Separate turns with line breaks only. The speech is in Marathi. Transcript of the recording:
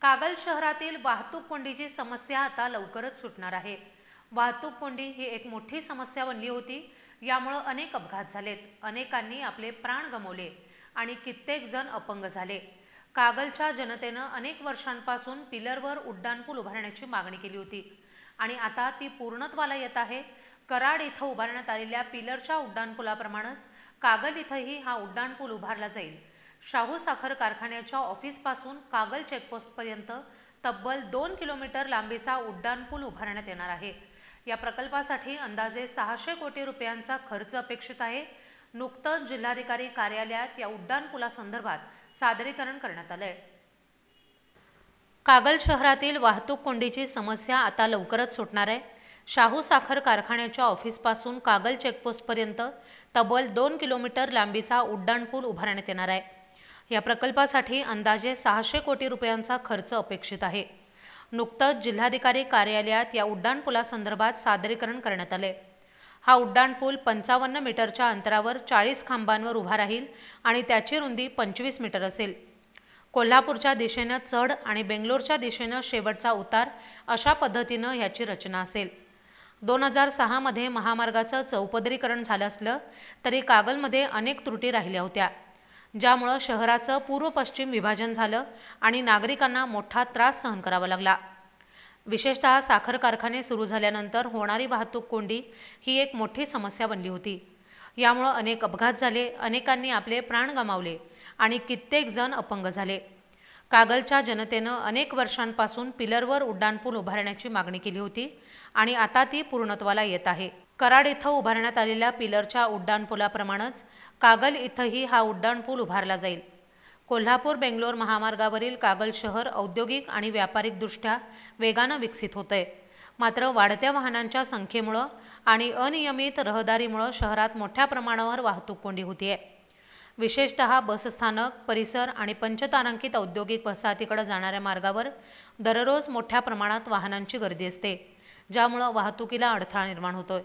कागल शहरातील वाहतूक कोंडीची समस्या आता लवकरच सुटणार आहे। वाहतूक कोंडी ही एक मोठी समस्या बनली होती। यामुळे अनेक अपघात झालेत, अनेकांनी आपले प्राण गमावले आणि कित्येक जण अपंग झाले। कागलच्या जनतेने अनेक वर्षांपासून पिलरवर उड्डाणपूल उभारण्याची मागणी केली होती आणि आता ती पूर्णत्वाला येत आहे। कराड इथं उभारण्यात आलेल्या पिलरच्या उड्डाणपुलाप्रमाणेच कागल इथंही हा उड्डाणपूल उभारला जाईल। शाहू साखर कारखान्याच्या ऑफिसपासून कागल चेकपोस्टपर्यंत तब्बल 2 किलोमीटर लांबीचा उड्डाणपूल उभारण्यात येणार आहे। या प्रकल्पासाठी अंदाजे 600 कोटी रुपयांचा खर्च अपेक्षित आहे। नुकतंच जिल्हाधिकारी कार्यालयात या उड्डाणपुलासंदर्भात सादरीकरण करण्यात आले। कागल शहरातील वाहतूक कोंडीची समस्या आता लवकरच सुटणार आहे। शाहू साखर कारखान्याच्या ऑफिसपासून कागल चेकपोस्टपर्यंत तब्बल 2 किलोमीटर लांबीचा उड्डाणपूल उभारण्यात येणार आहे। या प्रकल्पासाठी अंदाजे 600 कोटी रुपयांचा खर्च अपेक्षित आहे। नुकतंच जिल्हाधिकारी कार्यालयात या उड्डाणपुलासंदर्भात सादरीकरण करण्यात आले। हा उड्डाणपूल 55 मीटरच्या अंतरावर 40 खांबांवर उभा राहील आणि त्याची रुंदी 25 मीटर असेल। कोल्हापूरच्या दिशेने चढ आणि बेंगलोरच्या दिशेने शेवटचा उतार अशा पद्धतीने याची रचना असेल। 2006 मध्ये महामार्गाचं चौपदरीकरण झालं असलं तरी कागलमध्ये अनेक त्रुटी राहिल्या होत्या, ज्यामुळे शहराचं पूर्व-पश्चिम विभाजन झालं आणि नागरिकांना मोठा त्रास सहन करावा लागला। विशेषतः साखर कारखाने सुरू झाल्यानंतर होणारी वाहतूक कोंडी ही एक मोठी समस्या बनली होती। यामुळे अनेक अपघात झाले, अनेकांनी आपले प्राण गमावले आणि कित्येक जण अपंग झाले। कागलच्या जनतेने अनेक वर्षांपासून पिलरवर उड्डाणपूल उभारण्याची मागणी केली होती आणि आता ती पूर्णत्वाला येत आहे। कराड इथं उभारण्यात आलेल्या पिलरच्या उड्डाणपुलाप्रमाणेच कागल इथंही हा उड्डाणपूल उभारला जाईल। कोल्हापूर बेंगलोर महामार्गावरील कागल शहर औद्योगिक आणि व्यापारिकदृष्ट्या वेगाने विकसित होते। मात्र वाढत्या वाहनांच्या संख्येमुळे आणि अनियमित रहदारीमुळे शहरात मोठ्या प्रमाणावर वाहतूक कोंडी होतीये। विशेषतः बसस्थानक परिसर आणि पंचतारांकित औद्योगिक वसाहतीकडे जाणाऱ्या मार्गावर दररोज मोठ्या प्रमाणात वाहनांची गर्दी असते, ज्यामुळे वाहतुकीला अडथळा निर्माण होतोय।